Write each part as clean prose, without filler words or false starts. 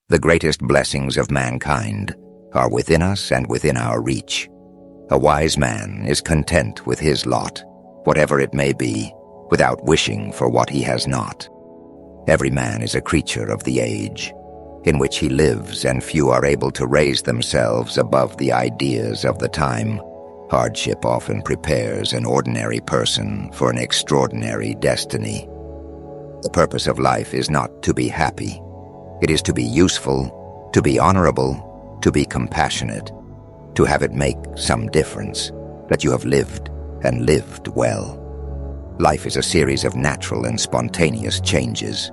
The greatest blessings of mankind are within us and within our reach. A wise man is content with his lot, whatever it may be, without wishing for what he has not. Every man is a creature of the age in which he lives, and few are able to raise themselves above the ideas of the time. Hardship often prepares an ordinary person for an extraordinary destiny. The purpose of life is not to be happy. It is to be useful, to be honorable, to be compassionate, to have it make some difference, that you have lived and lived well. Life is a series of natural and spontaneous changes.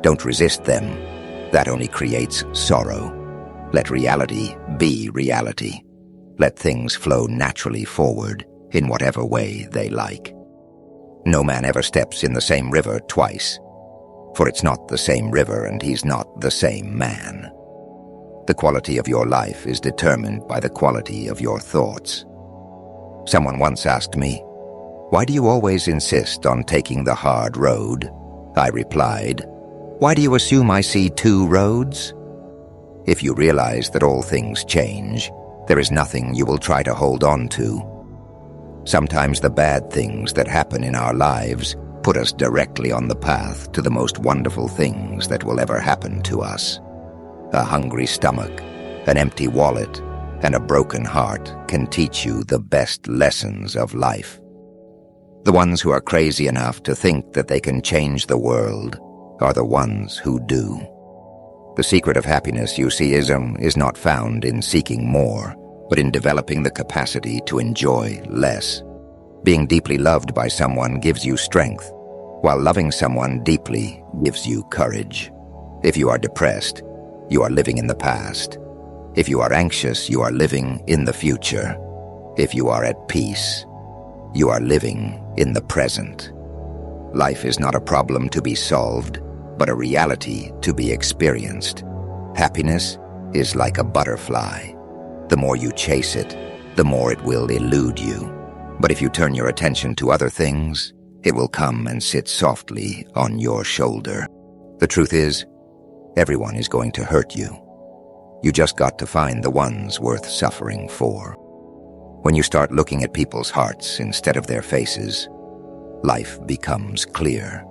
Don't resist them. That only creates sorrow. Let reality be reality. Let things flow naturally forward in whatever way they like. No man ever steps in the same river twice, for it's not the same river and he's not the same man. The quality of your life is determined by the quality of your thoughts. Someone once asked me, "Why do you always insist on taking the hard road?" I replied, "Why do you assume I see two roads?" If you realize that all things change, there is nothing you will try to hold on to. Sometimes the bad things that happen in our lives put us directly on the path to the most wonderful things that will ever happen to us. A hungry stomach, an empty wallet, and a broken heart can teach you the best lessons of life. The ones who are crazy enough to think that they can change the world are the ones who do. The secret of happiness, you see, is not found in seeking more, but in developing the capacity to enjoy less. Being deeply loved by someone gives you strength, while loving someone deeply gives you courage. If you are depressed, you are living in the past. If you are anxious, you are living in the future. If you are at peace, you are living in the present. Life is not a problem to be solved, but a reality to be experienced. Happiness is like a butterfly. The more you chase it, the more it will elude you. But if you turn your attention to other things, it will come and sit softly on your shoulder. The truth is, everyone is going to hurt you. You just got to find the ones worth suffering for. When you start looking at people's hearts instead of their faces, life becomes clear.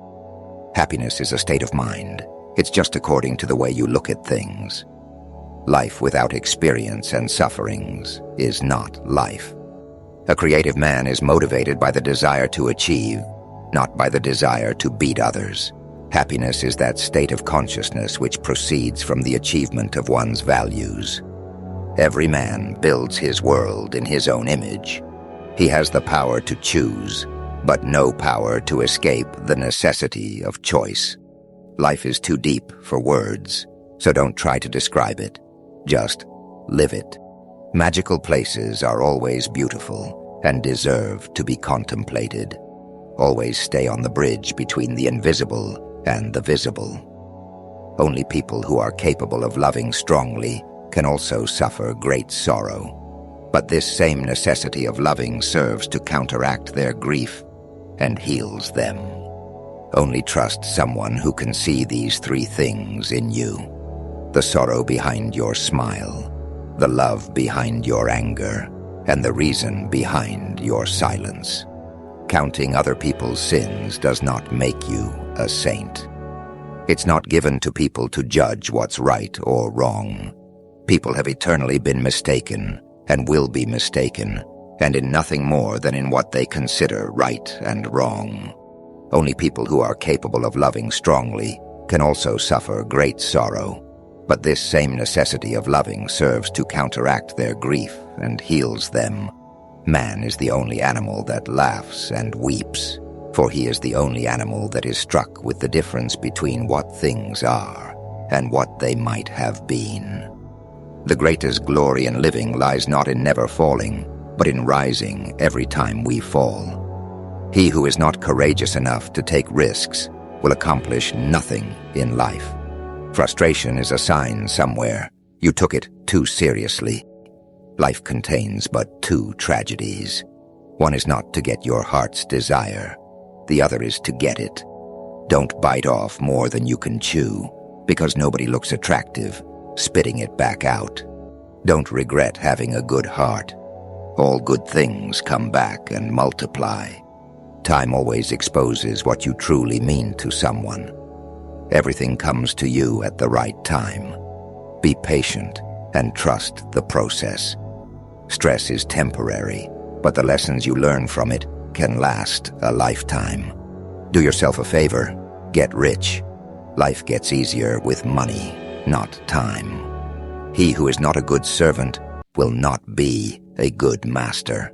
Happiness is a state of mind. It's just according to the way you look at things. Life without experience and sufferings is not life. A creative man is motivated by the desire to achieve, not by the desire to beat others. Happiness is that state of consciousness which proceeds from the achievement of one's values. Every man builds his world in his own image. He has the power to choose, but no power to escape the necessity of choice. Life is too deep for words, so don't try to describe it. Just live it. Magical places are always beautiful and deserve to be contemplated. Always stay on the bridge between the invisible and the visible. Only people who are capable of loving strongly can also suffer great sorrow. But this same necessity of loving serves to counteract their grief and heals them. Only trust someone who can see these three things in you: the sorrow behind your smile, the love behind your anger, and the reason behind your silence. Counting other people's sins does not make you a saint. It's not given to people to judge what's right or wrong. People have eternally been mistaken and will be mistaken, and in nothing more than in what they consider right and wrong. Only people who are capable of loving strongly can also suffer great sorrow. But this same necessity of loving serves to counteract their grief and heals them. Man is the only animal that laughs and weeps, for he is the only animal that is struck with the difference between what things are and what they might have been. The greatest glory in living lies not in never falling, but in rising every time we fall. He who is not courageous enough to take risks will accomplish nothing in life. Frustration is a sign somewhere. You took it too seriously. Life contains but two tragedies. One is not to get your heart's desire. The other is to get it. Don't bite off more than you can chew, because nobody looks attractive spitting it back out. Don't regret having a good heart. All good things come back and multiply. Time always exposes what you truly mean to someone. Everything comes to you at the right time. Be patient and trust the process. Stress is temporary, but the lessons you learn from it can last a lifetime. Do yourself a favor, get rich. Life gets easier with money, not time. He who is not a good servant will not be a good master.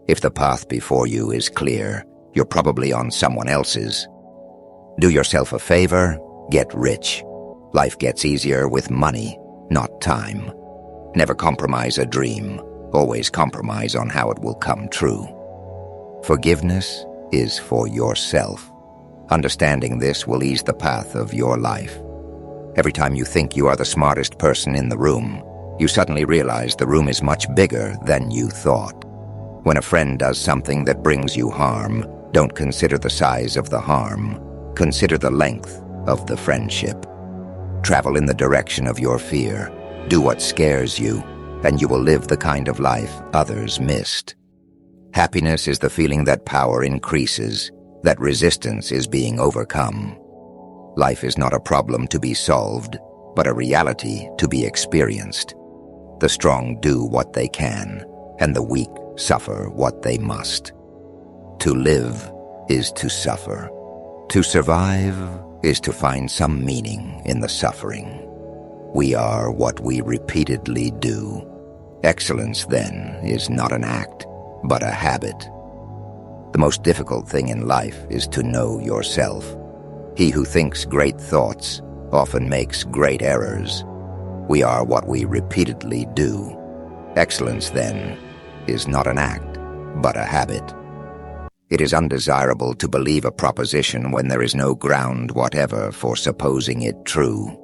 If the path before you is clear, you're probably on someone else's. Do yourself a favor, get rich. Life gets easier with money, not time. Never compromise a dream. Always compromise on how it will come true. Forgiveness is for yourself. Understanding this will ease the path of your life. Every time you think you are the smartest person in the room, you suddenly realize the room is much bigger than you thought. When a friend does something that brings you harm, don't consider the size of the harm. Consider the length of the friendship. Travel in the direction of your fear. Do what scares you, and you will live the kind of life others missed. Happiness is the feeling that power increases, that resistance is being overcome. Life is not a problem to be solved, but a reality to be experienced. The strong do what they can, and the weak suffer what they must. To live is to suffer. To survive is to find some meaning in the suffering. We are what we repeatedly do. Excellence, then, is not an act, but a habit. The most difficult thing in life is to know yourself. He who thinks great thoughts often makes great errors. We are what we repeatedly do. Excellence, then, is not an act, but a habit. It is undesirable to believe a proposition when there is no ground whatever for supposing it true.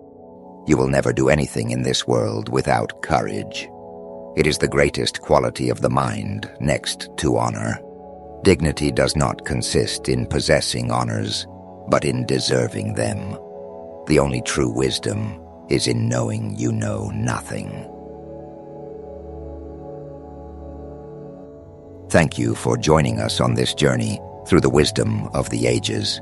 You will never do anything in this world without courage. It is the greatest quality of the mind, next to honor. Dignity does not consist in possessing honors, but in deserving them. The only true wisdom is in knowing you know nothing. Thank you for joining us on this journey through the wisdom of the ages.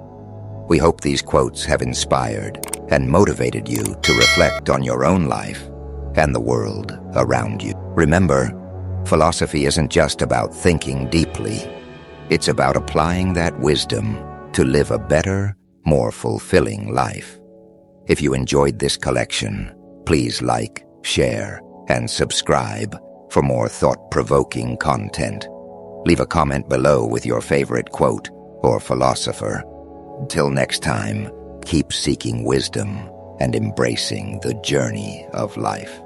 We hope these quotes have inspired and motivated you to reflect on your own life and the world around you. Remember, philosophy isn't just about thinking deeply. It's about applying that wisdom to live a better, more fulfilling life. If you enjoyed this collection, please like, share, and subscribe for more thought-provoking content. Leave a comment below with your favorite quote or philosopher. Until next time, keep seeking wisdom and embracing the journey of life.